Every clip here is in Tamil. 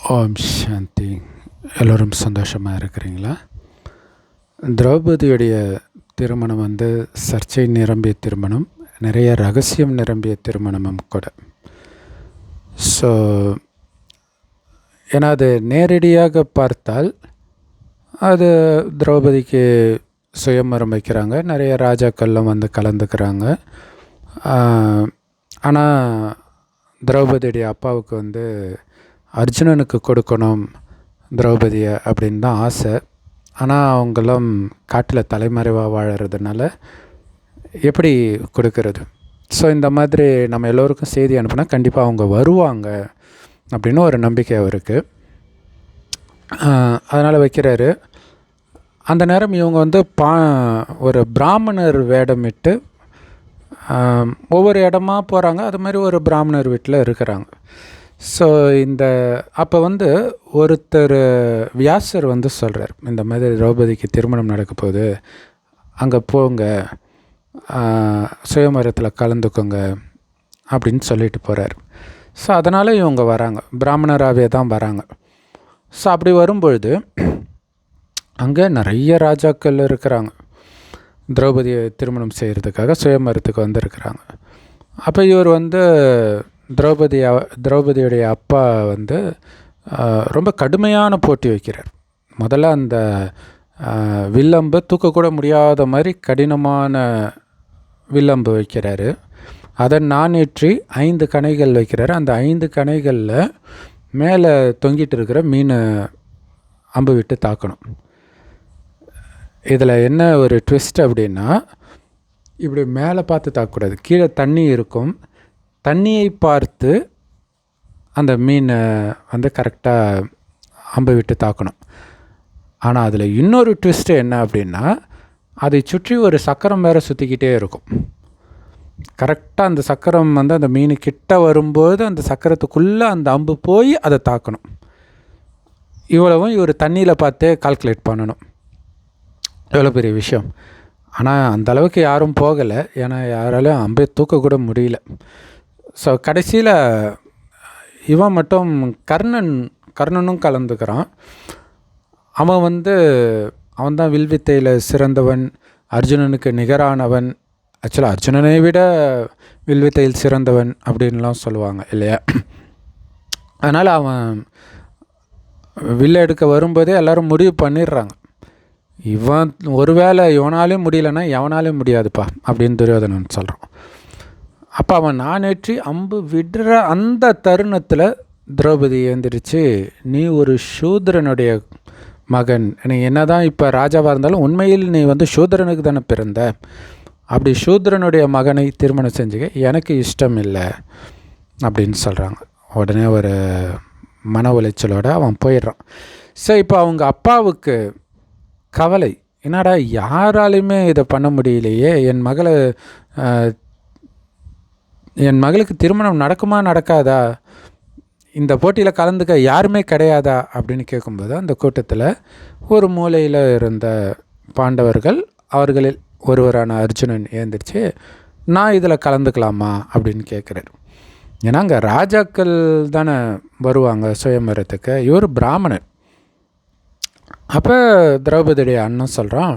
ஓம் சாந்தி. எல்லோரும் சந்தோஷமாக இருக்கிறீங்களா? திரௌபதியுடைய திருமணம் சர்ச்சை நிரம்பிய திருமணம், நிறைய ரகசியம் நிரம்பிய திருமணமும் கூட. ஸோ ஏன்னா அது நேரடியாக பார்த்தால் அது திரௌபதிக்கு சுயமரம் வைக்கிறாங்க, நிறைய ராஜாக்கள்லாம் கலந்துக்கிறாங்க. ஆனால் திரௌபதியுடைய அப்பாவுக்கு அர்ஜுனனுக்கு கொடுக்கணும் திரௌபதியை அப்படின்னு தான் ஆசை. ஆனால் அவங்களும் காட்டில் தலைமறைவாக வாழறதுனால எப்படி கொடுக்கறது? ஸோ இந்த மாதிரி நம்ம எல்லோருக்கும் செய்தி அனுப்புனா கண்டிப்பாக அவங்க வருவாங்க அப்படின்னு ஒரு நம்பிக்கை அவருக்கு. அதனால் வைக்கிறாரு. அந்த நேரம் இவங்க ஒரு பிராமணர் வேடமிட்டு ஒவ்வொரு இடமா போகிறாங்க. அது மாதிரி ஒரு பிராமணர் வீட்டில் இருக்கிறாங்க. ஸோ அப்போ ஒருத்தர் வியாசர் சொல்கிறார், இந்த மாதிரி திரௌபதிக்கு திருமணம் நடக்க போகுது, அங்கே போங்க, சுயமரத்தில் கலந்துக்கோங்க அப்படின்னு சொல்லிட்டு போகிறார். ஸோ அதனால் இவங்க வராங்க, பிராமணராகவே தான் வராங்க. ஸோ அப்படி வரும்பொழுது அங்கே நிறைய ராஜாக்கள் இருக்கிறாங்க, திரௌபதியை திருமணம் செய்கிறதுக்காக சுயமரத்துக்கு வந்திருக்கிறாங்க. அப்போ இவர் திரௌபதியுடைய அப்பா ரொம்ப கடுமையான போட்டி வைக்கிறார். முதல்ல அந்த வில்லம்பு தூக்கக்கூட முடியாத மாதிரி கடினமான வில்லம்பு வைக்கிறாரு. அதை நானேற்றி 5 கணைகள் வைக்கிறாரு. அந்த 5 கணைகளில் மேலே தொங்கிட்டு இருக்கிற மீனை அம்பு விட்டு தாக்கணும். இதில் என்ன ஒரு ட்விஸ்ட் அப்படின்னா, இப்படி மேலே பார்த்து தாக்கக்கூடாது, கீழே தண்ணி இருக்கும், தண்ணியை பார்த்து அந்த மீனை கரெக்டாக அம்பு விட்டு தாக்கணும். ஆனால் அதில் இன்னொரு ட்விஸ்ட்டு என்ன அப்படின்னா, அதை சுற்றி ஒரு சக்கரம் வேறு சுற்றிக்கிட்டே இருக்கும். கரெக்டாக அந்த சக்கரம் அந்த மீன் கிட்ட வரும்போது அந்த சக்கரத்துக்குள்ளே அந்த அம்பு போய் அதை தாக்கணும். இவ்வளவும் இவர் தண்ணியில் பார்த்தே கால்குலேட் பண்ணணும். எவ்வளோ பெரிய விஷயம். ஆனால் அந்தளவுக்கு யாரும் போகலை, ஏன்னா யாராலையும் அம்பை தூக்கக்கூட முடியல. ஸோ கடைசியில் இவன் மட்டும் கர்ணனும் கலந்துக்கிறான். அவன் தான் வில்வித்தையில் சிறந்தவன், அர்ஜுனனுக்கு நிகரானவன். ஆக்சுவலாக அர்ஜுனனை விட வில்வித்தையில் சிறந்தவன் அப்படின்லாம் சொல்லுவாங்க இல்லையா? அதனால் அவன் வில்ல எடுக்க வரும்போதே எல்லோரும் முடிவு பண்ணிடுறாங்க, இவன் ஒருவேளை இவனாலையும் முடியலன்னா எவனாலையும் முடியாதுப்பா அப்படின்னு துரியோதனன் சொல்கிறான். அப்போ அவன் நானேற்றி அம்பு விடுற அந்த தருணத்தில் திரௌபதி எழுந்திரிச்சு, நீ ஒரு சூத்ரனுடைய மகன், நீ என்ன தான் இப்போ ராஜாவாக இருந்தாலும் உண்மையில் நீ சூத்ரனுக்கு தானே பிறந்த, அப்படி சூத்ரனுடைய மகனை திருமணம் செஞ்சுக்க எனக்கு இஷ்டம் இல்லை அப்படின்னு சொல்கிறாங்க. உடனே ஒரு மன உளைச்சலோடு அவன் போயிடுறான். ஸோ இப்போ அவங்க அப்பாவுக்கு கவலை, என்னடா யாராலையுமே இதை பண்ண முடியலையே, என் மகளுக்கு திருமணம் நடக்குமா நடக்காதா, இந்த போட்டியில் கலந்துக்க யாருமே கிடையாதா அப்படின்னு கேட்கும்போது அந்த கூட்டத்தில் ஒரு மூலையில் இருந்த பாண்டவர்கள், அவர்களில் ஒருவரான அர்ஜுனன் ஏந்திரிச்சு, நான் இதில் கலந்துக்கலாமா அப்படின்னு கேட்குறாரு. ஏன்னா அங்கே ராஜாக்கள் தானே வருவாங்க சுயமரத்துக்கு, இவர் பிராமணர். அப்போ திரௌபதியுடைய அண்ணன் சொல்கிறான்,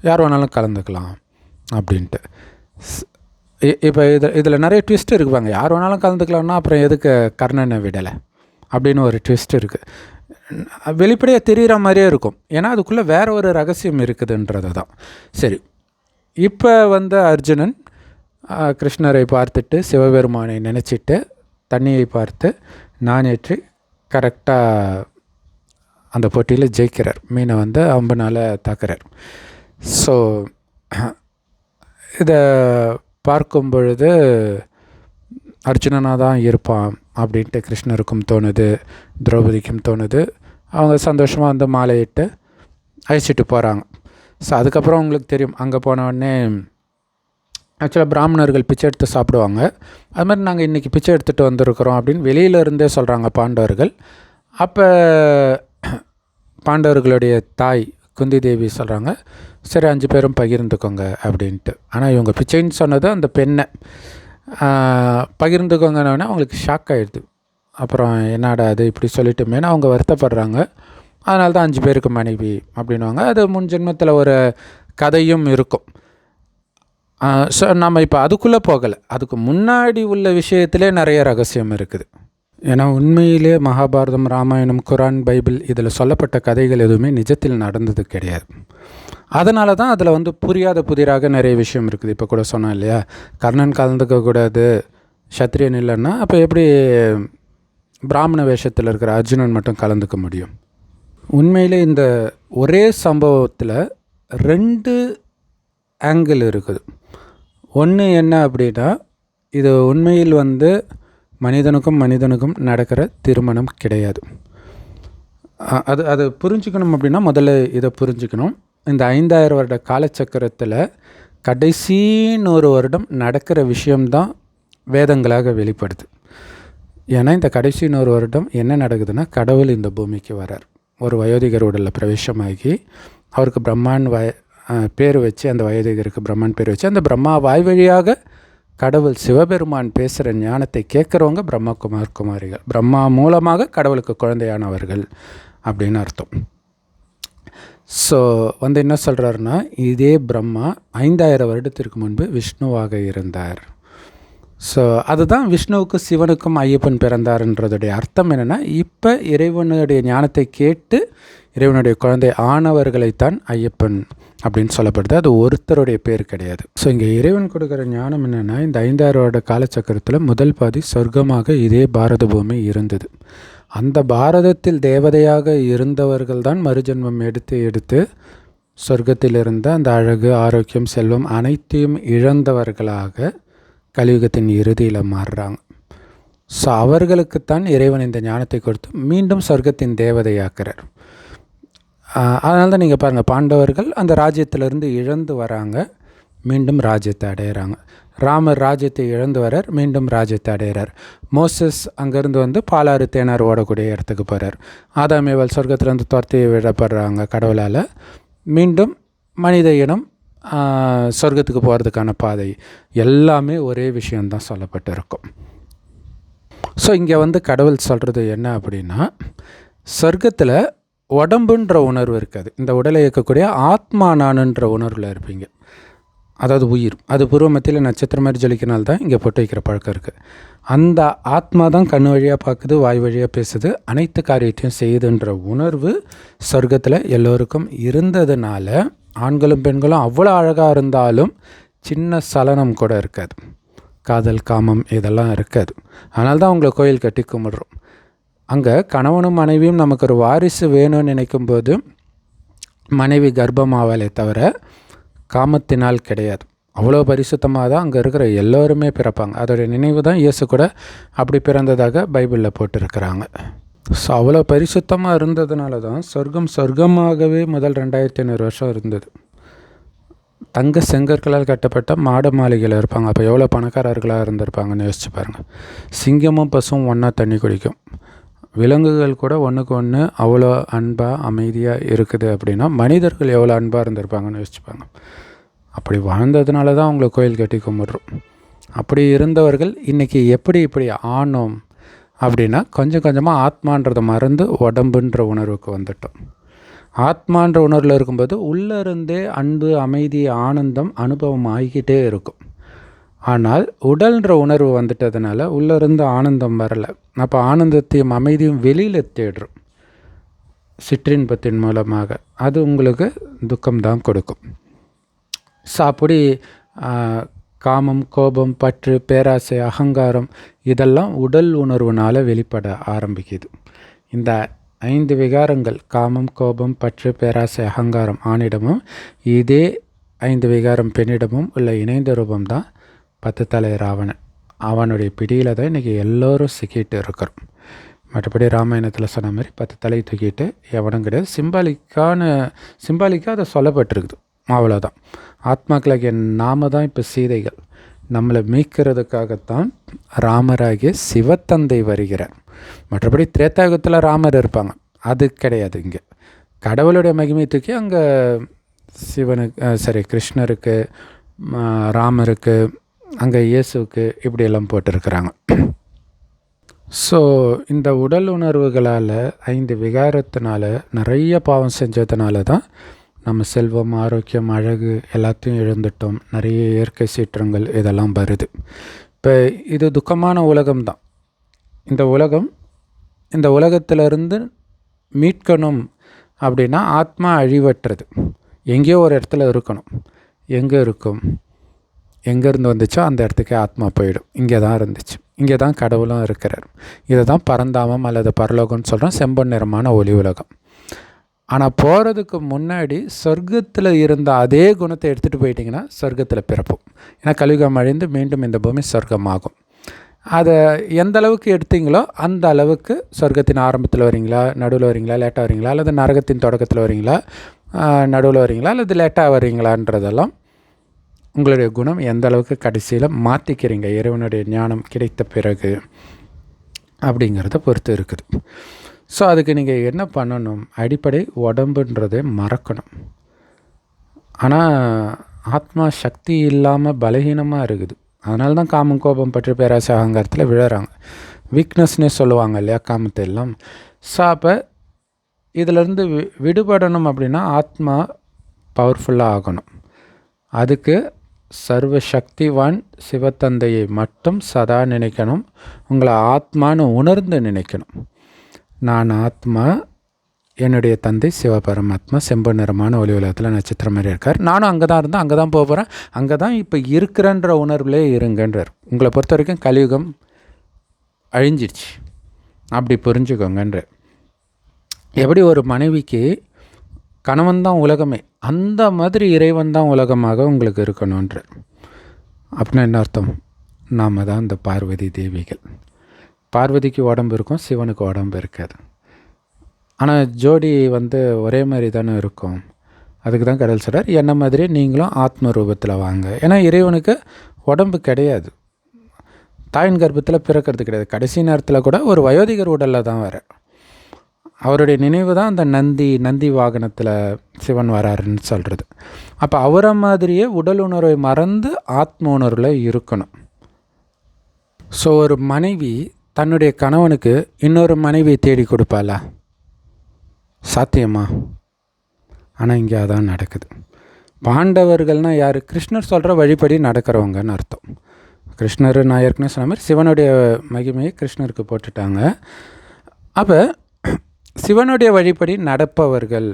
யார் வேணாலும் கலந்துக்கலாம் அப்படின்ட்டு. இப்போ இதில் நிறைய ட்விஸ்ட் இருக்குவாங்க. யார் வேணாலும் கலந்துக்கலாம்னா அப்புறம் எதுக்கு கர்ணனை விடலை அப்படின்னு ஒரு ட்விஸ்ட் இருக்குது. வெளிப்படையாக தெரிகிற மாதிரியே இருக்கும், ஏன்னா அதுக்குள்ளே வேறு ஒரு ரகசியம் இருக்குதுன்றது தான். சரி, இப்போ அர்ஜுனன் கிருஷ்ணரை பார்த்துட்டு சிவபெருமானை நினச்சிட்டு தண்ணியை பார்த்து நானேற்றி கரெக்டாக அந்த போட்டியில் ஜெயிக்கிறார். மீனை அம்புனால் தாக்குறார். ஸோ இதை பார்க்கும் பொழுது அர்ஜுனனாக தான் இருப்பான் அப்படின்ட்டு கிருஷ்ணருக்கும் தோணுது, திரௌபதிக்கும் தோணுது. அவங்க சந்தோஷமாக மாலையிட்டு அழைச்சிட்டு போகிறாங்க. ஸோ அதுக்கப்புறம் உங்களுக்கு தெரியும், அங்கே போனவுடனே ஆக்சுவலாக பிராமணர்கள் பிச்சை எடுத்து சாப்பிடுவாங்க. அது மாதிரி நாங்கள் இன்றைக்கி பிச்சை எடுத்துகிட்டு வந்திருக்கிறோம் அப்படின்னு வெளியிலேருந்தே சொல்கிறாங்க பாண்டவர்கள். அப்போ பாண்டவர்களுடைய தாய் குந்தி தேவி சொல்கிறாங்க, சரி 5 பேரும் பகிர்ந்துக்கோங்க அப்படின்ட்டு. ஆனால் இவங்க பிச்சைன்னு சொன்னது அந்த பெண்ணை பகிர்ந்துக்கோங்கன்னா அவங்களுக்கு ஷாக் ஆகிடுது. அப்புறம் என்னடா அது இப்படி சொல்லிட்டுமேனு அவங்க வருத்தப்படுறாங்க. அதனால தான் 5 பேருக்கு மனைவி அப்படின்வாங்க. அது முன் ஜென்மத்தில் ஒரு கதையும் இருக்கும். ஸோ நம்ம இப்போ அதுக்குள்ளே போகலை. அதுக்கு முன்னாடி உள்ள விஷயத்திலே நிறைய ரகசியம் இருக்குது. ஏன்னா உண்மையிலே மகாபாரதம், ராமாயணம், குரான், பைபிள் இதில் சொல்லப்பட்ட கதைகள் எதுவுமே நிஜத்தில் நடந்தது கிடையாது. அதனால தான் அதில் புரியாத புதிராக நிறைய விஷயம் இருக்குது. இப்போ கூட சொன்னோம் இல்லையா, கர்ணன் கலந்துக்கக்கூடாது, சத்திரியன் இல்லைன்னா அப்போ எப்படி பிராமண வேஷத்தில் இருக்கிற அர்ஜுனன் மட்டும் கலந்துக்க முடியும்? உண்மையிலே இந்த ஒரே சம்பவத்தில் 2 ஆங்கிள் இருக்குது. ஒன்று என்ன அப்படின்னா, இது உண்மையில் மனிதனுக்கும் நடக்கிற திருமணம் கிடையாது. அது புரிஞ்சுக்கணும் அப்படின்னா முதல்ல இதை புரிஞ்சுக்கணும். இந்த 5000 வருட காலச்சக்கரத்தில் கடைசி 100 வருடம் நடக்கிற விஷயம்தான் வேதங்களாக வெளிப்படுது. ஏன்னா இந்த கடைசி 100 வருடம் என்ன நடக்குதுன்னா, கடவுள் இந்த பூமிக்கு வரார். ஒரு வயோதிகர் உடலில் பிரவேசமாகி அவருக்கு பிரம்மான் பேர் வச்சு, அந்த வயோதிகருக்கு பிரம்மான் பேர் வச்சு, அந்த பிரம்மா வாய் வழியாக கடவுள் சிவபெருமான் பேசுகிற ஞானத்தை கேட்குறவங்க குமாரிகள். பிரம்மா மூலமாக கடவுளுக்கு குழந்தையானவர்கள் அப்படின்னு அர்த்தம். ஸோ என்ன சொல்கிறாருன்னா, இதே பிரம்மா 5000 வருடத்திற்கு முன்பு விஷ்ணுவாக இருந்தார். ஸோ அதுதான் விஷ்ணுவுக்கும் சிவனுக்கும் ஐயப்பன் பிறந்தார்ன்றதுடைய அர்த்தம் என்னென்னா, இப்போ இறைவனுடைய ஞானத்தை கேட்டு இறைவனுடைய குழந்தை ஆனவர்களைத்தான் ஐயப்பன் அப்படின்னு சொல்லப்படுது. அது ஒருத்தருடைய பேர் கிடையாது. ஸோ இங்கே இறைவன் கொடுக்குற ஞானம் என்னென்னா, இந்த 5000 வருட காலச்சக்கரத்தில் முதல் பாதி சொர்க்கமாக இதே பாரத பூமி இருந்தது. அந்த பாரதத்தில் தேவதையாக இருந்தவர்கள் தான் மறுஜென்மம் எடுத்து சொர்க்கத்தில் இருந்த அந்த அழகு, ஆரோக்கியம், செல்வம் அனைத்தையும் இழந்தவர்களாக கலியுகத்தின் இறுதியில் மாறுறாங்க. ஸோ அவர்களுக்குத்தான் இறைவன் இந்த ஞானத்தை கொடுத்து மீண்டும் சொர்க்கத்தின் தேவதையாக்குறார். அதனால தான் நீங்கள் பாருங்கள், பாண்டவர்கள் அந்த ராஜ்யத்திலிருந்து இழந்து வராங்க, மீண்டும் ராஜ்யத்தை அடையிறாங்க. ராமர் ராஜ்யத்தை இழந்து வரார், மீண்டும் ராஜ்யத்தை அடைகிறார். மோசஸ் அங்கேருந்து பாலாறு தேனார் ஓடக்கூடிய இடத்துக்கு போகிறார். ஆதாம் ஏவாள் சொர்க்கத்திலேருந்து துரத்தி விடப்படுறாங்க கடவுளால். மீண்டும் மனித இனம் சொர்க்கத்துக்கு போகிறதுக்கான பாதை எல்லாமே ஒரே விஷயந்தான் சொல்லப்பட்டு இருக்கும். ஸோ இங்கே கடவுள் சொல்கிறது என்ன அப்படின்னா, சொர்க்கத்தில் உடம்புன்ற உணர்வு இருக்காது. இந்த உடலை இயக்கக்கூடிய ஆத்மா நானுன்ற உணர்வில் இருப்பீங்க. அதாவது உயிர், அது பூர்வ மத்தியில் நட்சத்திரம் மாதிரி ஜொலிக்கினால்தான் தான் இங்கே பொட்டு வைக்கிற பழக்கம் இருக்குது. அந்த ஆத்மா தான் கண் வழியாக பார்க்குது, வாய் வழியாக பேசுது, அனைத்து காரியத்தையும் செய்யுதுன்ற உணர்வு சொர்க்கத்தில் எல்லோருக்கும் இருந்ததுனால ஆண்களும் பெண்களும் அவ்வளோ அழகாக இருந்தாலும் சின்ன சலனம் கூட இருக்காது. காதல், காமம் இதெல்லாம் இருக்காது. அதனால தான் அவங்கள கோயில் கட்டி கும்பிடுறோம். அங்கே கணவனும் மனைவியும் நமக்கு ஒரு வாரிசு வேணும்னு நினைக்கும்போது மனைவி கர்ப்பமாவாலே தவிர காமத்தினால் கிடையாது. அவ்வளோ பரிசுத்தமாக தான் அங்கே இருக்கிற எல்லோருமே பிறப்பாங்க. அதோடைய நினைவு தான் இயேசு கூட அப்படி பிறந்ததாக பைபிளில் போட்டிருக்கிறாங்க. ஸோ அவ்வளோ பரிசுத்தமாக இருந்ததுனால தான் சொர்க்கமாகவே முதல் 2500 வருஷம் இருந்தது. தங்க செங்கற்களால் கட்டப்பட்ட மாட மாளிகையில் இருப்பாங்க. அப்போ எவ்வளோ பணக்காரர்களாக இருந்திருப்பாங்கன்னு யோசிச்சு பாருங்கள். சிங்கமும் பசுவும் ஒன்றா தண்ணி குடிக்கும். விலங்குகள் கூட ஒன்றுக்கு ஒன்று அவ்வளோ அன்பாக அமைதியாக இருக்குது அப்படின்னா மனிதர்கள் எவ்வளோ அன்பாக இருந்திருப்பாங்கன்னு யோசிச்சுப்பாங்க. அப்படி வாழ்ந்ததுனால தான் அவங்கள கோயில் கட்டி கும்பிட்றோம். அப்படி இருந்தவர்கள் இன்றைக்கி இப்படி ஆனோம் அப்படின்னா கொஞ்சம் கொஞ்சமாக ஆத்மான்றதை மறந்து உடம்புன்ற உணர்வுக்கு வந்துட்டோம். ஆத்மான்ற உணர்வில் இருக்கும்போது உள்ளிருந்தே அன்பு, அமைதி, ஆனந்தம் அனுபவம் ஆகிக்கிட்டே இருக்கும். ஆனால் உடல்ன்ற உணர்வு வந்துட்டதுனால உள்ளிருந்து ஆனந்தம் வரலை. அப்போ ஆனந்தத்தையும் அமைதியும் வெளியில் தேடுறோம் சிற்றின்பத்தின் மூலமாக. அது உங்களுக்கு துக்கம்தான் கொடுக்கும். ஸோ அப்படி காமம், கோபம், பற்று, பேராசை, அகங்காரம் இதெல்லாம் உடல் உணர்வுனால் வெளிப்பட ஆரம்பிக்குது. இந்த 5 விகாரங்கள் காமம், கோபம், பற்று, பேராசை, அகங்காரம் ஆணிடமும் இதே 5 விகாரம் பெண்ணிடமும் உள்ள இணைந்த ரூபம்தான் 10 தலை ராவணன். அவனுடைய பிடியில் தான் இன்றைக்கி எல்லோரும் சிக்கிட்டு இருக்கிறோம். மற்றபடி ராமாயணத்தில் சொன்ன மாதிரி 10 தலை தூக்கிட்டு எவனும் கிடையாது. சிம்பாலிக்காக அதை சொல்லப்பட்டிருக்குது, அவ்வளோதான். ஆத்மாக்களாகிய நாம தான் இப்போ சீதைகள். நம்மளை மீட்கிறதுக்காகத்தான் ராமராகிய சிவத்தந்தை வருகிறார். மற்றபடி திரேதாயுகத்தில் ராமர் இருப்பாங்க, அது கிடையாது. இங்கே கடவுளுடைய மகிமை தூக்கி அங்கே கிருஷ்ணருக்கு, ராமருக்கு, அங்கே இயேசுக்கு இப்படியெல்லாம் போட்டிருக்கிறாங்க. ஸோ இந்த உடல் உணர்வுகளால் 5 விகாரத்தினால நிறைய பாவம் செஞ்சதுனால தான் நம்ம செல்வம், ஆரோக்கியம், அழகு எல்லாத்தையும் இழந்துட்டோம். நிறைய இயற்கை சீற்றங்கள் இதெல்லாம் வருது. இப்போ இது துக்கமான உலகம்தான். இந்த உலகத்திலிருந்து மீட்கணும் அப்படின்னா ஆத்மா அழிவற்றது. எங்கேயோ ஒரு இடத்துல இருக்கணும். எங்கே இருக்கும்? எங்கேருந்து வந்துச்சோ அந்த இடத்துக்கே ஆத்மா போயிடும். இங்கே தான் இருந்துச்சு, இங்கே தான் கடவுளும் இருக்கிறார். இதை தான் பரந்தாமம் அல்லது பரலோகம்னு சொல்கிறோம், செம்பொன் நிறமான ஒளி உலகம். ஆனால் போகிறதுக்கு முன்னாடி சொர்க்கத்தில் இருந்த அதே குணத்தை எடுத்துகிட்டு போயிட்டிங்கன்னா சொர்க்கத்தில் பிறப்போம். ஏன்னா கலியுகம் அழிந்து மீண்டும் இந்த பூமி சொர்க்கமாகும். அதை எந்த அளவுக்கு எடுத்தீங்களோ அந்த அளவுக்கு சொர்க்கத்தின் ஆரம்பத்தில் வரீங்களா, நடுவில் வரீங்களா, லேட்டாக வரீங்களா, அல்லது நரகத்தின் தொடக்கத்தில் வரீங்களா, நடுவில் வரீங்களா, அல்லது லேட்டாக வரீங்களான்றதெல்லாம் உங்களுடைய குணம் எந்த அளவுக்கு கடைசியில் மாற்றிக்கிறீங்க இறைவனுடைய ஞானம் கிடைத்த பிறகு அப்படிங்கிறத பொறுத்து இருக்குது. ஸோ அதுக்கு நீங்கள் என்ன பண்ணணும்? அடிப்படை உடம்புன்றதை மறக்கணும். ஆனால் ஆத்மா சக்தி இல்லாமல் பலகீனமாக இருக்குது. அதனால தான் காமம், கோபம் பற்றி பேராசை, அகங்காரத்தில் விழுறாங்க. வீக்னஸ்னே சொல்லுவாங்க இல்லையா காமத்தை எல்லாம். ஸோ அப்போ இதிலேருந்து விடுபடணும் அப்படின்னா ஆத்மா பவர்ஃபுல்லாக ஆகணும். அதுக்கு சர்வ சக்திவான் சிவத்தந்தையை மட்டும் சதா நினைக்கணும். உங்களை ஆத்மானு உணர்ந்து நினைக்கணும். நான் ஆத்மா, என்னுடைய தந்தை சிவபரமாத்மா செம்பொன் நிறமான ஒளி உலகத்தில் நட்சத்திரம் மாதிரி இருக்கார். நானும் அங்கே தான் இருந்தேன், அங்கே தான் போக போகிறேன், அங்கே தான் இப்போ இருக்கிறன்ற உணர்வுலே இருங்கன்றார். உங்களை பொறுத்த வரைக்கும் கலியுகம் அழிஞ்சிடுச்சு, அப்படி புரிஞ்சுக்கோங்கன்ற. எப்படி ஒரு மனைவிக்கு கணவன் தான் உலகமே, அந்த மாதிரி இறைவன் தான் உலகமாக உங்களுக்கு இருக்கணுன்ற. அப்படின்னா என்ன அர்த்தம்? நாம் தான் இந்த பார்வதி தேவிகள். பார்வதிக்கு உடம்பு இருக்கும், சிவனுக்கு உடம்பு இருக்காது. ஆனால் ஜோடி ஒரே மாதிரி தானே இருக்கும். அதுக்கு தான் கடவுள் சொல்கிறார், என்ன மாதிரி நீங்களும் ஆத்ம ரூபத்தில் வாங்க. ஏன்னா இறைவனுக்கு உடம்பு கிடையாது, தாயின் கர்ப்பத்தில் பிறக்கிறது கிடையாது. கடைசி நேரத்தில் கூட ஒரு வயோதிகர் உடலில் தான் வர. அவருடைய நினைவு தான் அந்த நந்தி வாகனத்தில் சிவன் வராருன்னு சொல்கிறது. அப்போ அவரை மாதிரியே உடல் உணர்வை மறந்து ஆத்ம உணர்வில் இருக்கணும். ஸோ ஒரு மனைவி தன்னுடைய கணவனுக்கு இன்னொரு மனைவியை தேடி கொடுப்பாளா? சாத்தியமா? ஆனால் இங்கே அதான் நடக்குது. பாண்டவர்கள்னால் யார்? கிருஷ்ணர் சொல்கிற வழிபடி நடக்கிறவங்கன்னு அர்த்தம். கிருஷ்ணர், நான் ஏற்கனவே சொன்ன மாதிரி சிவனுடைய மகிமையை கிருஷ்ணருக்கு போட்டுட்டாங்க. அப்போ சிவனுடைய வழிபடி நடப்பவர்கள்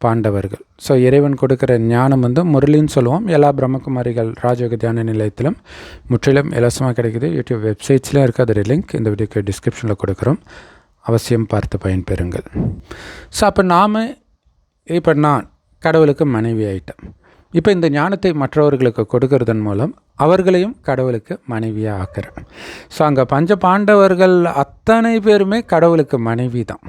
பாண்டவர்கள். ஸோ இறைவன் கொடுக்குற ஞானம் முரளின்னு சொல்லுவோம். எல்லா பிரம்மகுமாரிகள் ராஜயோக தியான நிலையத்திலும் முற்றிலும் இலவசமாக கிடைக்குது. யூடியூப் வெப்சைட்ஸ்லேயும் இருக்குது. அதோடைய லிங்க் இந்த வீடியோக்கு டிஸ்கிரிப்ஷனில் கொடுக்குறோம். அவசியம் பார்த்து பயன்பெறுங்கள். ஸோ அப்போ நான் கடவுளுக்கு மனைவி ஆயிட்டேன். இப்போ இந்த ஞானத்தை மற்றவர்களுக்கு கொடுக்கறதன் மூலம் அவர்களையும் கடவுளுக்கு மனைவியாக ஆக்கிறேன். ஸோ அங்கே பஞ்ச பாண்டவர்கள் அத்தனை பேருமே கடவுளுக்கு மனைவி தான்.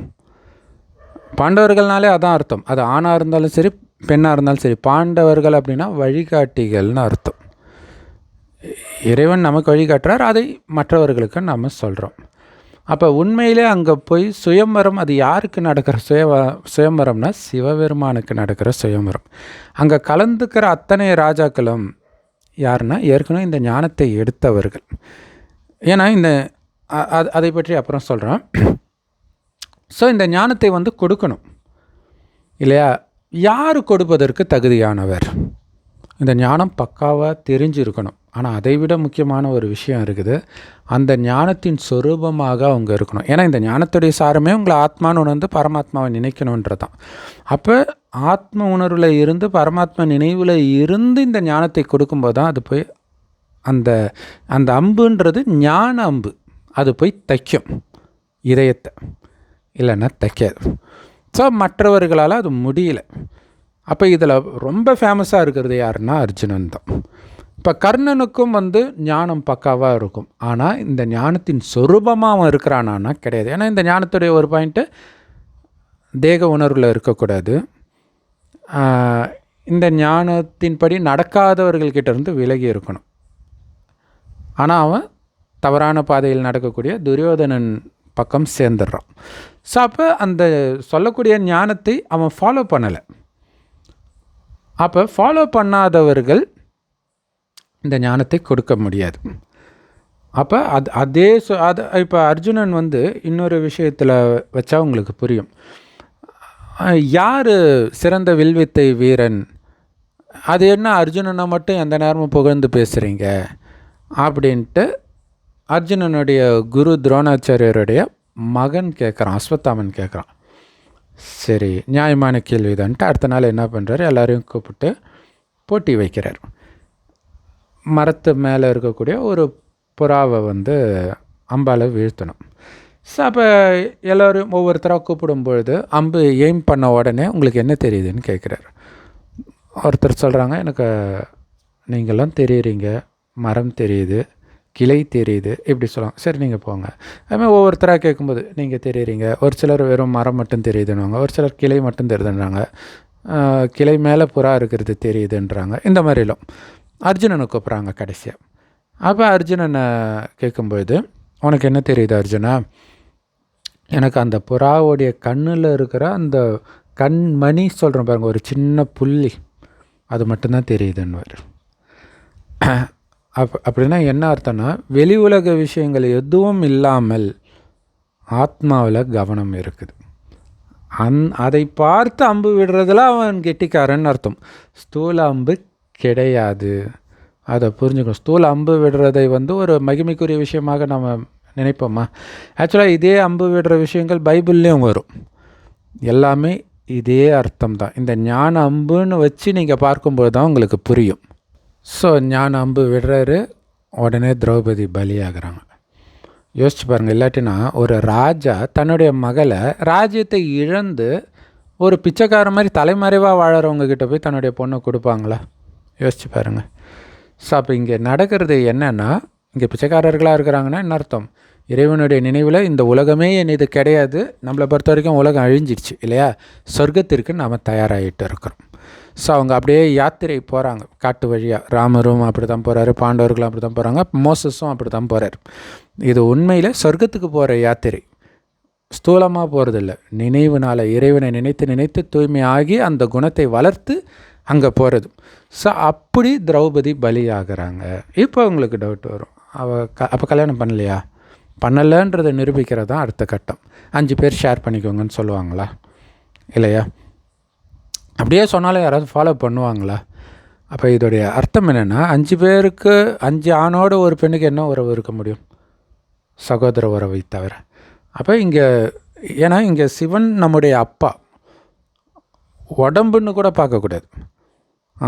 பாண்டவர்கள்னாலே அதான் அர்த்தம். அது ஆணாக இருந்தாலும் சரி, பெண்ணாக இருந்தாலும் சரி. பாண்டவர்கள் அப்படின்னா வழிகாட்டிகள்னு அர்த்தம். இறைவன் நமக்கு வழிகாட்டுறார், அதை மற்றவர்களுக்கு நம்ம சொல்கிறோம். அப்போ உண்மையிலே அங்கே போய் சுயம்பரம், அது யாருக்கு நடக்கிற சுயம்பரம்னா சிவபெருமானுக்கு நடக்கிற சுயம்பரம். அங்கே கலந்துக்கிற அத்தனை ராஜாக்களும் யாருன்னா ஏற்கனவே இந்த ஞானத்தை எடுத்தவர்கள். ஏன்னா அதை பற்றி அப்புறம் சொல்கிறேன். ஸோ இந்த ஞானத்தை கொடுக்கணும் இல்லையா? யார் கொடுப்பதற்கு தகுதியானவர்? இந்த ஞானம் பக்காவாக தெரிஞ்சிருக்கணும். ஆனால் அதை விட முக்கியமான ஒரு விஷயம் இருக்குது, அந்த ஞானத்தின் சொரூபமாக அவங்க இருக்கணும். ஏன்னா இந்த ஞானத்துடைய சாரமே உங்களை ஆத்மான்னு உணர்ந்து பரமாத்மாவை நினைக்கணுன்றதான். அப்போ ஆத்ம உணர்வில் இருந்து பரமாத்மா நினைவில் இருந்து இந்த ஞானத்தை கொடுக்கும்போது தான் அது போய் அந்த அம்புன்றது ஞான அம்பு, அது போய் தைக்கும் இதயத்தை, இல்லைன்னா தைக்காது. ஸோ மற்றவர்களால் அது முடியல. அப்போ இதில் ரொம்ப ஃபேமஸாக இருக்கிறது யாருன்னா அர்ஜுனன் தான். இப்போ கர்ணனுக்கும் ஞானம் பக்காவாக இருக்கும். ஆனால் இந்த ஞானத்தின் சொரூபமாக அவன் இருக்கிறானா கிடையாது. ஏன்னா இந்த ஞானத்துடைய ஒரு பாயிண்ட்டு தேக உணர்வில் இருக்கக்கூடாது. இந்த ஞானத்தின்படி நடக்காதவர்கள்கிட்ட இருந்து விலகி இருக்கணும். ஆனால் அவன் தவறான பாதையில் நடக்கக்கூடிய துரியோதனன் பக்கம் சேர்ந்துடுறான். ஸோ அப்போ அந்த சொல்லக்கூடிய ஞானத்தை அவன் ஃபாலோ பண்ணலை. அப்போ ஃபாலோ பண்ணாதவர்கள் இந்த ஞானத்தை கொடுக்க முடியாது. அப்போ அதே அது இப்போ அர்ஜுனன் வந்து இன்னொரு விஷயத்தில் வச்சா உங்களுக்கு புரியும். யார் சிறந்த வில்வித்தை வீரன்? அது என்ன அர்ஜுனனை மட்டும் எந்த நேரமும் புகழ்ந்து பேசுகிறீங்க அப்படின்ட்டு அர்ஜுனனுடைய குரு துரோணாச்சாரியருடைய மகன் கேட்குறான், அஸ்வத்தாமன் கேட்குறான். சரி, நியாயமான கேள்விதான்ட்டு அடுத்த நாள் என்ன பண்ணுறாரு, எல்லோரையும் கூப்பிட்டு போட்டி வைக்கிறார். மரத்து மேலே இருக்கக்கூடிய ஒரு புறாவை வந்து அம்பால் வீழ்த்தணும். ஸோ அப்போ எல்லோரும் ஒவ்வொருத்தராக கூப்பிடும்பொழுது அம்பு எய்ம் பண்ண உடனே உங்களுக்கு என்ன தெரியுதுன்னு கேட்குறாரு. ஒருத்தர் சொல்கிறாங்க, எனக்கு நீங்களாம் தெரியுறீங்க, மரம் தெரியுது, கிளை தெரியுது, இப்படி சொல்லுவாங்க. சரி நீங்கள் போங்க. அதுமாதிரி ஒவ்வொருத்தராக கேட்கும்போது நீங்கள் தெரியுறீங்க, ஒரு சிலர் வெறும் மரம் மட்டும் தெரியுதுன்னுவாங்க, ஒரு சிலர் கிளை மட்டும் தெரியுதுன்றாங்க, கிளை மேலே புறா இருக்கிறது தெரியுதுன்றாங்க. இந்த மாதிரிலாம் அர்ஜுனனை கூப்பிட்றாங்க கடைசியாக. அப்போ அர்ஜுனனை கேட்கும்போது, உனக்கு என்ன தெரியுது அர்ஜுனா? எனக்கு அந்த புறாவுடைய கண்ணில் இருக்கிற அந்த கண்மணி சொல்கிறேன் பாருங்கள், ஒரு சின்ன புள்ளி, அது மட்டும்தான் தெரியுதுன்னுவார். அப்படின்னா என்ன அர்த்தம்னா, வெளி உலக விஷயங்கள் எதுவும் இல்லாமல் ஆத்மாவில் கவனம் இருக்குது. அதை பார்த்து அம்பு விடுறதுல அவன் கெட்டிக்காரன்னு அர்த்தம். ஸ்தூல அம்பு கிடையாது, அதை புரிஞ்சுக்கணும். ஸ்தூல அம்பு விடுறதை வந்து ஒரு மகிமைக்குரிய விஷயமாக நம்ம நினைப்போமா? ஆக்சுவலாக இதே அம்பு விடுற விஷயங்கள் பைபிள்லேயும் வரும். எல்லாமே இதே அர்த்தம் தான். இந்த ஞான அம்புன்னு வச்சு நீங்கள் பார்க்கும்போது தான் உங்களுக்கு புரியும். ஸோ ஞான அம்பு விடுறாரு, உடனே திரௌபதி பலியாகிறாங்க. யோசிச்சு பாருங்கள். இல்லாட்டினா ஒரு ராஜா தன்னுடைய மகளை ராஜ்யத்தை இழந்து ஒரு பிச்சைக்கார மாதிரி தலைமறைவாக வாழறவங்க கிட்ட போய் தன்னுடைய பொண்ணை கொடுப்பாங்களா? யோசிச்சு பாருங்கள். ஸோ அப்போ இங்கே நடக்கிறது என்னென்னா, இங்கே பிச்சைக்காரர்களாக இருக்கிறாங்கன்னா என்ன அர்த்தம்? இறைவனுடைய நினைவில் இந்த உலகமே இது கிடையாது, நம்மளை பொறுத்த வரைக்கும் உலகம் அழிஞ்சிடுச்சு இல்லையா, சொர்க்கத்திற்கு நாம் தயாராகிட்டு இருக்கிறோம். ஸோ அவங்க அப்படியே யாத்திரை போகிறாங்க காட்டு வழியாக. ராமரும் அப்படி தான் போகிறாரு, பாண்டவர்களும் அப்படி தான் போகிறாங்க, மோசஸும் அப்படி தான் போகிறார். இது உண்மையில் சொர்க்கத்துக்கு போகிற யாத்திரை, ஸ்தூலமாக போகிறதில்ல. நினைவுனால் இறைவனை நினைத்து நினைத்து தூய்மையாகி அந்த குணத்தை வளர்த்து அங்கே போகிறது. ஸோ அப்படி திரௌபதி பலியாகிறாங்க. இப்போ உங்களுக்கு டவுட் வரும், அப்போ கல்யாணம் பண்ணலையா? பண்ணலைன்றதை நிரூபிக்கிறது தான் அடுத்த கட்டம். 5 பேர் ஷேர் பண்ணிக்கோங்கன்னு சொல்லுவாங்களா? இல்லையா? அப்படியே சொன்னாலும் யாராவது ஃபாலோ பண்ணுவாங்களா? அப்போ இதோடைய அர்த்தம் என்னென்னா, 5 பேருக்கு 5 ஆணோடு ஒரு பெண்ணுக்கு என்ன உறவு இருக்க முடியும்? சகோதர உறவை தவிர. அப்போ இங்கே ஏன்னா இங்கே சிவன் நம்முடைய அப்பா, உடம்புன்னு கூட பார்க்கக்கூடாது,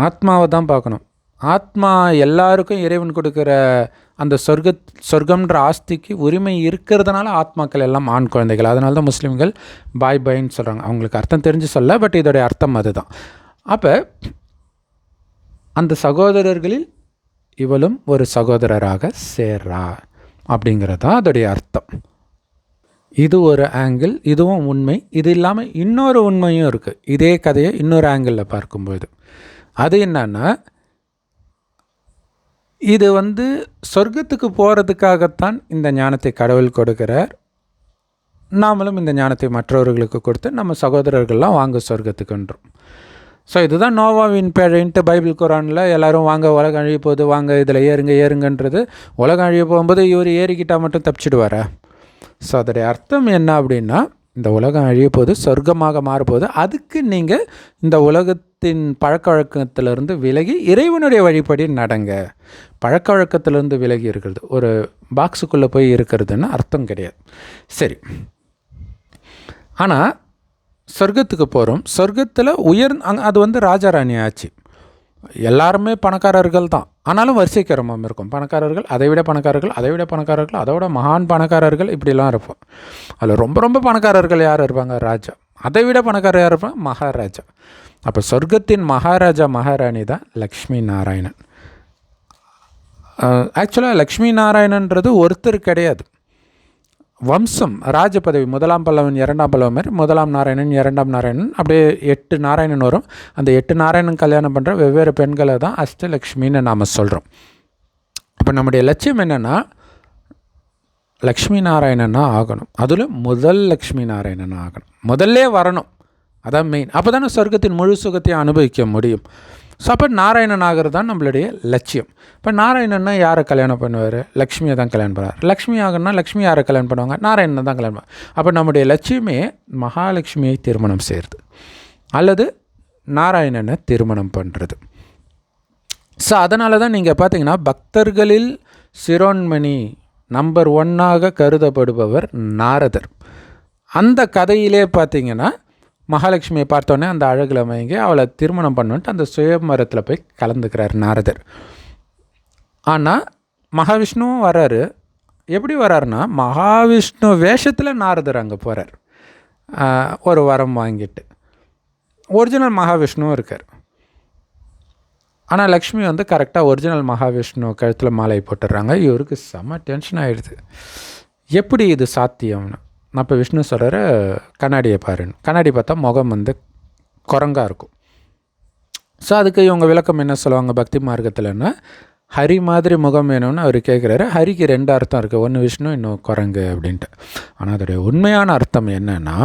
ஆத்மாவை தான் பார்க்கணும். ஆத்மா எல்லாருக்கும் இறைவன் கொடுக்குற அந்த சொர்க்கம்ன்ற ஆஸ்திக்கு உரிமை இருக்கிறதுனால ஆத்மாக்கள் எல்லாம் ஆண் குழந்தைகள். அதனால தான் முஸ்லீம்கள் பாய் பாயின்னு சொல்கிறாங்க. அவங்களுக்கு அர்த்தம் தெரிஞ்சு சொல்ல, பட் இதோடைய அர்த்தம் அதுதான். அப்போ அந்த சகோதரர்களில் இவளும் ஒரு சகோதரராக சேர்றா அப்படிங்கிறது தான் அதோடைய அர்த்தம். இது ஒரு ஆங்கிள், இதுவும் உண்மை. இது இல்லாமல் இன்னொரு உண்மையும் இருக்குது. இதே கதையை இன்னொரு ஆங்கிளில் பார்க்கும்போது அது என்னன்னா, இது வந்து சொர்க்கத்துக்கு போகிறதுக்காகத்தான் இந்த ஞானத்தை கடவுள் கொடுக்கிறார். நாமளும் இந்த ஞானத்தை மற்றவர்களுக்கு கொடுத்து நம்ம சகோதரர்கள்லாம் வாங்க சொர்க்கத்துக்குன்றோம். ஸோ இதுதான் நோவாவின் பேழைன்ட்டு பைபிள் குரானில் எல்லோரும் வாங்க உலகம் அழிய போகுது, வாங்க இதில் ஏறுங்கன்றது. உலகம் அழிய போகும்போது இவர் ஏறிக்கிட்டால் மட்டும் தப்பிச்சிடுவாரா? ஸோ அதோடைய அர்த்தம் என்ன அப்படின்னா, இந்த உலகம் அழிய போது சொர்க்கமாக மாறப்போகுது, அதுக்கு நீங்கள் இந்த உலகத்தின் பழக்க வழக்கத்திலிருந்து விலகி இறைவனுடைய வழிபடி நடங்க. பழக்க வழக்கத்திலிருந்து விலகி இருக்கிறது ஒரு பாக்ஸுக்குள்ளே போய் இருக்கிறதுன்னு அர்த்தம் கிடையாது. சரி, ஆனால் சொர்க்கத்துக்கு போகிறோம். சொர்க்கத்தில் அது வந்து ராஜாராணி ஆச்சு. எல்லாருமே பணக்காரர்கள் தான், ஆனாலும் வரிசை கிரமம் இருக்கும். பணக்காரர்கள், அதை விட பணக்காரர்கள், அதை விட பணக்காரர்கள், அதை விட மகான் பணக்காரர்கள், இப்படிலாம் இருப்போம். அதில் ரொம்ப ரொம்ப பணக்காரர்கள் யார் இருப்பாங்க? ராஜா. அதை விட பணக்காரர் யார் இருப்பாங்க? மகாராஜா. அப்போ சொர்க்கத்தின் மகாராஜா மகாராணி தான் லக்ஷ்மி நாராயணன். ஆக்சுவலாக லக்ஷ்மி நாராயணன்றது ஒருத்தர் கிடையாது, வம்சம், ராஜ பதவி. 1ஆம் பல்லவன் 2ஆம் பல்லவன் மாதிரி 1ஆம் நாராயணன் 2ஆம் நாராயணன், அப்படியே 8 நாராயணன் வரும். அந்த 8 நாராயணன் கல்யாணம் பண்ணுற வெவ்வேறு பெண்களை தான் அஷ்டலக்ஷ்மின்னு நாம் சொல்கிறோம். இப்போ நம்முடைய லட்சியம் என்னென்னா, லக்ஷ்மி நாராயணனாக ஆகணும். அதில் முதல் லக்ஷ்மி நாராயணனாக ஆகணும், முதல்ல வரணும். அதான் மெயின். அப்போ தானே சொர்க்கத்தின் முழு சுகத்தையும் அனுபவிக்க முடியும். ஸோ அப்போ நாராயணன் ஆகிறது தான் நம்மளுடைய லட்சியம். இப்போ நாராயணன்னா யாரை கல்யாணம் பண்ணுவார்? லக்ஷ்மியை தான் கல்யாணம் பண்ணுவார். லக்ஷ்மி ஆகணும்னா லக்ஷ்மி யாரை கல்யாணம் பண்ணுவாங்க? நாராயணனை தான் கல்யாணம் பண்ணுவாங்க. அப்போ நம்முடைய லட்சியமே மகாலட்சுமியை திருமணம் செய்கிறது அல்லது நாராயணனை திருமணம் பண்ணுறது. ஸோ அதனால தான் நீங்கள் பார்த்தீங்கன்னா பக்தர்களில் சிரோன்மணி நம்பர் 1ஆக கருதப்படுபவர் நாரதர். அந்த கதையிலே பார்த்தீங்கன்னா மகாலட்சுமியை பார்த்தோன்னே அந்த அழகில் மயங்கி அவளை திருமணம் பண்ணுன்ட்டு அந்த சுயமரத்தில் போய் கலந்துக்கிறார் நாரதர். ஆனால் மகாவிஷ்ணுவும் வர்றாரு. எப்படி வர்றாருன்னா மகாவிஷ்ணு வேஷத்தில் நாரதர் அங்கே போகிறார் ஒரு வரம் வாங்கிட்டு. ஒரிஜினல் மகாவிஷ்ணுவும் இருக்கார். ஆனால் லக்ஷ்மி வந்து கரெக்டாக ஒரிஜினல் மகாவிஷ்ணு கழுத்தில் மாலை போட்டுடுறாங்க. இவருக்கு செம்ம டென்ஷன் ஆகிடுது. எப்படி இது சாத்தியம்னு. அப்போ விஷ்ணு சொல்கிற கண்ணாடியை பாருன்னு. கண்ணாடி பார்த்தா முகம் வந்து குரங்காக இருக்கும். ஸோ அதுக்கு இவங்க விளக்கம் என்ன சொல்லுவாங்க பக்தி மார்க்கத்தில்னா, ஹரி மாதிரி முகம் வேணும்னு அவர் கேட்குறாரு. ஹரிக்கு 2 அர்த்தம் இருக்குது, ஒன்று விஷ்ணு இன்னும் குரங்கு அப்படின்ட்டு. ஆனால் அதோடைய உண்மையான அர்த்தம் என்னென்னா,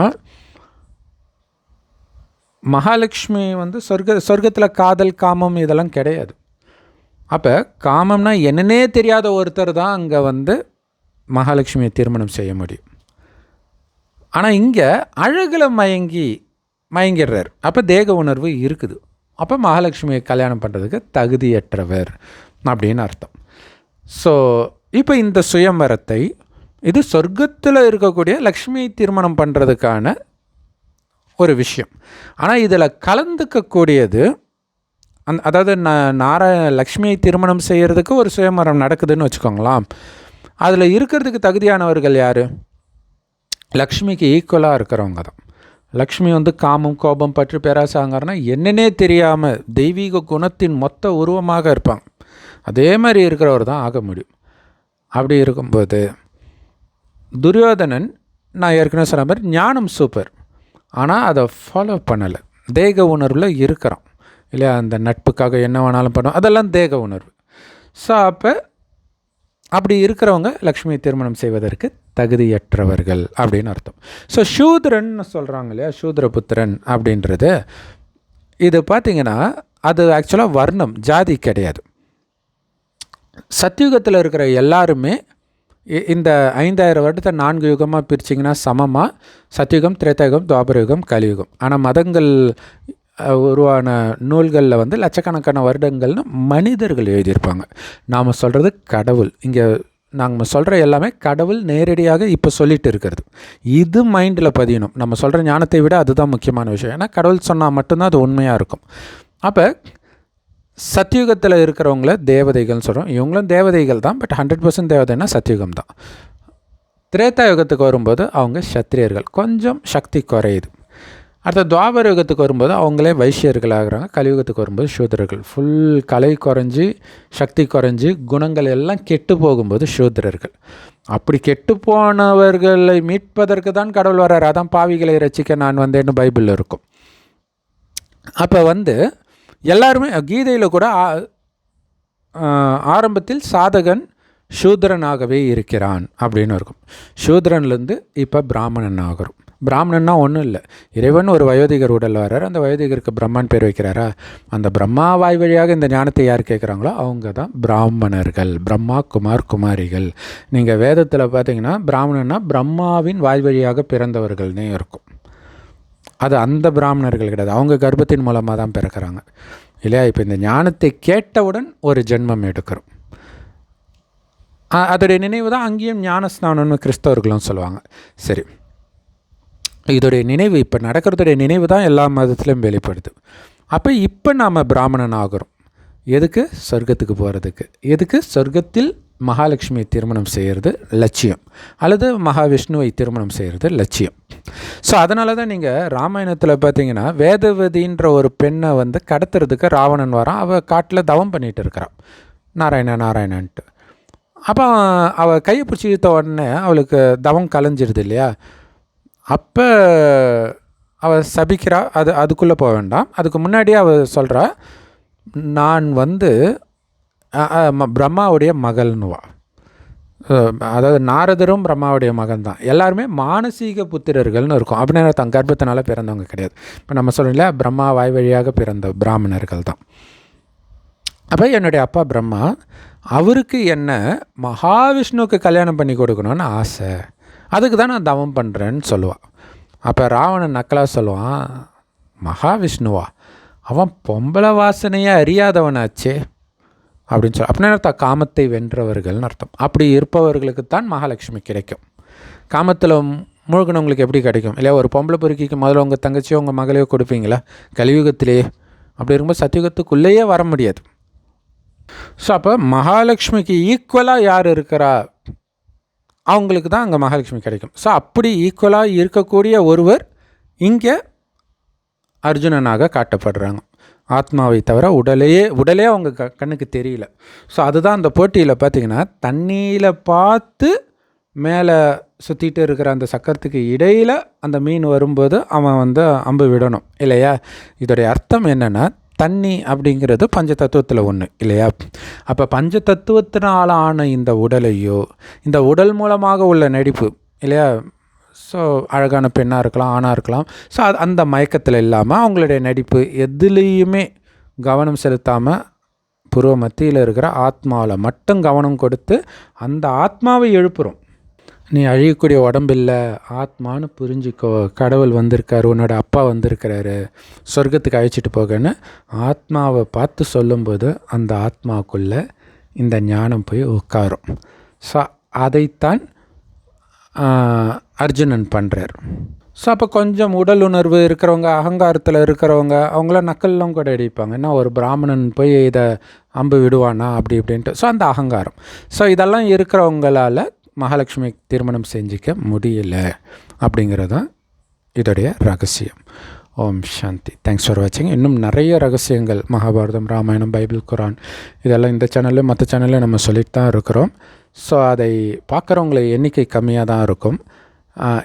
மகாலட்சுமி வந்து சொர்க்கத்தில் காதல் காமம் இதெல்லாம் கிடையாது. அப்போ காமம்னா என்னன்னே தெரியாத ஒருத்தர் தான் அங்கே வந்து மகாலட்சுமியை திருமணம் செய்ய முடியும். ஆனால் இங்கே அழகில் மயங்கிடுறார். அப்போ தேக உணர்வு இருக்குது. அப்போ மகாலட்சுமியை கல்யாணம் பண்ணுறதுக்கு தகுதியற்றவர் அப்படின்னு அர்த்தம். ஸோ இப்போ இந்த சுயம்பரத்தை இது சொர்க்கத்தில் இருக்கக்கூடிய லக்ஷ்மியை திருமணம் பண்ணுறதுக்கான ஒரு விஷயம். ஆனால் இதில் கலந்துக்கக்கூடியது அதாவது லக்ஷ்மியை திருமணம் செய்கிறதுக்கு ஒரு சுயமரம் நடக்குதுன்னு வச்சுக்கோங்களாம். அதில் இருக்கிறதுக்கு தகுதியானவர்கள் யார்? லக்ஷ்மிக்கு ஈக்குவலாக இருக்கிறவங்க தான். லக்ஷ்மி வந்து காமம் கோபம் பற்றி பேராசாங்கன்னா என்னன்னே தெரியாமல் தெய்வீக குணத்தின் மொத்த உருவமாக இருப்பாங்க. அதே மாதிரி இருக்கிறவர் தான் ஆக முடியும். அப்படி இருக்கும்போது துரியோதனன் நான் ஏற்கனவே சொன்ன மாதிரி ஞானம் சூப்பர், ஆனால் அதை ஃபாலோ பண்ணலை. தேக உணர்வில் இருக்கிறோம் இல்லையா? அந்த நட்புக்காக என்ன வேணாலும் பண்ணுவோம், அதெல்லாம் தேக உணர்வு. ஸோ அப்போ அப்படி இருக்கிறவங்க லக்ஷ்மி திருமணம் செய்வதற்கு தகுதியற்றவர்கள் அப்படின்னு அர்த்தம். ஸோ சூத்ரன் சொல்கிறாங்க இல்லையா, சூத்ரபுத்திரன் அப்படின்றது இது பார்த்திங்கன்னா அது ஆக்சுவலாக வர்ணம், ஜாதி கிடையாது. சத்தியுகத்தில் இருக்கிற எல்லாருமே இந்த 5000 வருடத்தை 4 யுகமாக பிரிச்சிங்கன்னா சமமாக சத்தியுகம், திரேதாயுகம், துவாபரயுகம், கலியுகம். ஆனால் மதங்கள் உருவான நூல்களில் வந்து லட்சக்கணக்கான வருடங்கள்னு மனிதர்கள் எழுதியிருப்பாங்க. நாம் சொல்கிறது கடவுள். இங்கே நாங்கள் சொல்கிற எல்லாமே கடவுள் நேரடியாக இப்போ சொல்லிட்டு இருக்கிறது. இது மைண்டில் பதியணும். நம்ம சொல்கிற ஞானத்தை விட அதுதான் முக்கியமான விஷயம். ஏன்னா கடவுள் சொன்னால் மட்டும்தான் அது உண்மையாக இருக்கும். அப்போ சத்தியுகத்தில் இருக்கிறவங்கள தேவதைகள்னு சொல்கிறோம். இவங்களும் தேவதைகள் தான், பட் 100% தேவதைன்னா சத்தியுகம் தான். திரேதாயுகத்துக்கு வரும்போது அவங்க சத்திரியர்கள், கொஞ்சம் சக்தி குறையுது. அடுத்த துவாபர யுகத்துக்கு வரும்போது அவங்களே வைஷ்யர்கள் ஆகிறாங்க. கலியுகத்துக்கு வரும்போது சூத்திரர்கள். ஃபுல் கலை குறைஞ்சி சக்தி குறைஞ்சி குணங்கள் எல்லாம் கெட்டு போகும்போது சூத்திரர்கள். அப்படி கெட்டு போனவர்களை மீட்பதற்கு தான் கடவுள் வர்றார். அதான் பாவிகளை ரசிக்க நான் வந்தேன்னு பைபிளில் இருக்கும். அப்போ வந்து எல்லாருமே கீதையில் கூட ஆரம்பத்தில் சாதகன் சூத்ரனாகவே இருக்கிறான் அப்படின்னு இருக்கும். சூத்ரன்லேருந்து இப்போ பிராமணன் ஆகிறோம். பிராமணன்னா ஒன்றும் இல்லை, இறைவன் ஒரு வயோதிகர் உடல் வர்றார். அந்த வயோதிகருக்கு பிரம்மான் பேர் வைக்கிறாரா? அந்த பிரம்மா வாய் வழியாக இந்த ஞானத்தை யார் கேட்குறாங்களோ அவங்க தான் பிராமணர்கள், பிரம்மா குமார் குமாரிகள். நீங்கள் வேதத்தில் பார்த்தீங்கன்னா பிராமணன்னா பிரம்மாவின் வாய் வழியாக பிறந்தவர்கள்னே இருக்கும். அது அந்த பிராமணர்கள் கிடையாது, அவங்க கர்ப்பத்தின் மூலமாக தான் பிறக்கிறாங்க இல்லையா? இப்போ இந்த ஞானத்தை கேட்டவுடன் ஒரு ஜென்மம் எடுக்கிறோம். அதோடைய நினைவு தான் அங்கேயும் ஞான ஸ்நானம்னு கிறிஸ்தவர்களும் சொல்லுவாங்க. சரி, இதோடைய நினைவு இப்போ நடக்கிறதுடைய நினைவு தான் எல்லா மதத்துலையும் வெளிப்படுது. அப்போ இப்போ நாம் பிராமணன் ஆகிறோம். எதுக்கு? சொர்க்கத்துக்கு போகிறதுக்கு. எதுக்கு? சொர்க்கத்தில் மகாலட்சுமியை திருமணம் செய்கிறது லட்சியம், அல்லது மகாவிஷ்ணுவை திருமணம் செய்கிறது லட்சியம். ஸோ அதனால தான் நீங்கள் ராமாயணத்தில் பார்த்தீங்கன்னா வேதவதின்ற ஒரு பெண்ணை வந்து கடத்துறதுக்கு ராவணன் வரான். அவள் காட்டில் தவம் பண்ணிகிட்டு இருக்கிறான், நாராயணன்ட்டு. அப்போ அவள் கையை பிடிச்சி இழுத்த உடனே அவளுக்கு தவம் கலைஞ்சிருது இல்லையா? அப்போ அவள் சபிக்கிறா. அதுக்குள்ளே போக வேண்டாம், அதுக்கு முன்னாடியே அவள் சொல்கிறா, நான் வந்து பிரம்மாவுடைய மகள்னுவா. அதாவது நாரதரும் பிரம்மாவுடைய மகன் தான். எல்லாருமே மானசீக புத்திரர்கள்னு இருக்கும். அப்படின்னா தன் கர்ப்பத்தினால பிறந்தவங்க கிடையாது. இப்போ நம்ம சொல்கிறோம் இல்லையா, பிரம்மா வாய் வழியாக பிறந்த பிராமணர்கள் தான். அப்போ என்னுடைய அப்பா பிரம்மா, அவருக்கு என்ன மகாவிஷ்ணுவுக்கு கல்யாணம் பண்ணி கொடுக்கணும்னு ஆசை, அதுக்கு தான் நான் தவம் பண்ணுறேன்னு சொல்லுவாள். அப்போ ராவணன் நக்கலாக சொல்லுவான், மகாவிஷ்ணுவா, அவன் பொம்பளை வாசனையை அறியாதவனாச்சே அப்படின்னு சொல்லி. அப்படின்னா அர்த்தம் காமத்தை வென்றவர்கள்னு அர்த்தம். அப்படி இருப்பவர்களுக்கு தான் மகாலட்சுமி கிடைக்கும். காமத்தில் மூழ்கினவங்களுக்கு எப்படி கிடைக்கும் இல்லையா? ஒரு பொம்பளை பொறுக்கிக்கு முதல்ல உங்கள் தங்கச்சியோ உங்கள் மகளையோ கொடுப்பீங்களா? கலியுகத்திலேயே. அப்படி இருக்கும்போது சத்தியுகத்துக்குள்ளேயே வர முடியாது. ஸோ அப்போ மகாலட்சுமிக்கு ஈக்குவலாக யார் இருக்கிறா, அவங்களுக்கு தான் அங்கே மகாலட்சுமி கிடைக்கும். ஸோ அப்படி ஈக்குவலாக இருக்கக்கூடிய ஒருவர் இங்கே அர்ஜுனனாக காட்டப்படுறாங்க. ஆத்மாவை தவிர உடலே அவங்க கண்ணுக்கு தெரியல. ஸோ அதுதான் அந்த போட்டியில் பார்த்திங்கன்னா, தண்ணியில் பார்த்து மேலே சுற்றிட்டு இருக்கிற அந்த சக்கரத்துக்கு இடையில் அந்த மீன் வரும்போது அவன் அம்பு விடணும் இல்லையா? இதோடைய அர்த்தம் என்னென்னா, தண்ணி அப்படிங்கிறது பஞ்ச தத்துவத்தில் ஒன்று இல்லையா? அப்போ பஞ்ச தத்துவத்தினால் ஆன இந்த உடலையோ, இந்த உடல் மூலமாக உள்ள நடிப்பு இல்லையா? ஸோ அழகான பெண்ணாக இருக்கலாம், ஆணாக இருக்கலாம். ஸோ அந்த மயக்கத்தில் இல்லாமல் அவங்களுடைய நடிப்பு எதுலேயுமே கவனம் செலுத்தாமல் புருவ மத்தியில் இருக்கிற ஆத்மாவில் மட்டும் கவனம் கொடுத்து அந்த ஆத்மாவை எழுப்புகிறோம். நீ அழியக்கூடிய உடம்பில்லை, ஆத்மானு புரிஞ்சிக்கோ, கடவுள் வந்திருக்காரு, உன்னோட அப்பா வந்திருக்கிறாரு, சொர்க்கத்துக்கு அழைச்சிட்டு போகன்னு ஆத்மாவை பார்த்து சொல்லும்போது அந்த ஆத்மாவுக்குள்ளே இந்த ஞானம் போய் உட்காரும். ஸோ அதைத்தான் அர்ஜுனன் பண்ணுறார். ஸோ அப்போ கொஞ்சம் உடல் உணர்வு இருக்கிறவங்க, அகங்காரத்தில் இருக்கிறவங்க, அவங்களாம் நக்கல்லாம் கூட அடிப்பாங்க. ஏன்னா ஒரு பிராமணன் போய் இதை அம்பு விடுவானா அப்படி இப்படின்ட்டு. ஸோ அந்த அகங்காரம். ஸோ இதெல்லாம் இருக்கிறவங்களால் மகாலட்சுமி திருமணம் செஞ்சிக்க முடியல அப்படிங்கிறதான் இதோடைய ரகசியம். ஓம் சாந்தி. தேங்க்ஸ் ஃபார் வாட்சிங். இன்னும் நிறைய ரகசியங்கள் மகாபாரதம், ராமாயணம், பைபிள், குரான் இதெல்லாம் இந்த சேனல்லையும் மற்ற சேனல்லையும் நம்ம சொல்லிட்டு தான் இருக்கிறோம். ஸோ அதை பார்க்குறவங்கள எண்ணிக்கை கம்மியாக தான் இருக்கும்.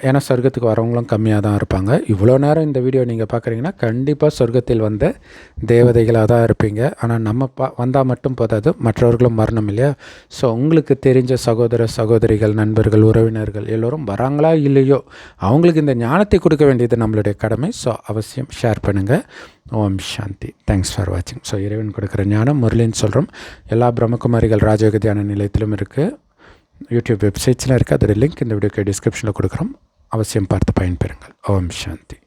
ஏன்னா சொர்க்கத்துக்கு வரவங்களும் கம்மியாக தான் இருப்பாங்க. இவ்வளோ நேரம் இந்த வீடியோ நீங்கள் பார்க்குறீங்கன்னா கண்டிப்பாக சொர்க்கத்தில் வந்த தேவதைகளாக தான் இருப்பீங்க. ஆனால் நம்ம வந்தால் மட்டும் போதாது, மற்றவர்களும் வரணும் இல்லையா? ஸோ உங்களுக்கு தெரிஞ்ச சகோதர சகோதரிகள், நண்பர்கள், உறவினர்கள் எல்லோரும் வராங்களா இல்லையோ அவங்களுக்கு இந்த ஞானத்தை கொடுக்க வேண்டியது நம்மளுடைய கடமை. ஸோ அவசியம் ஷேர் பண்ணுங்கள். ஓம் சாந்தி. தேங்க்ஸ் ஃபார் வாட்சிங். ஸோ இறைவன் கொடுக்குற ஞானம் முரளின்னு சொல்கிறோம். எல்லா பிரம்மகுமாரிகள் ராஜயோக தியான நிலையத்திலும் இருக்குது. யூடியூப் வெப்சைட்ஸில் இருக்குது. அதோட லிங்க் இந்த வீடியோக்கு டிஸ்கிரிப்ஷனில் கொடுக்குறோம். அவசியம் பார்த்து பயன்பெறுங்கள். ஓம் சாந்தி.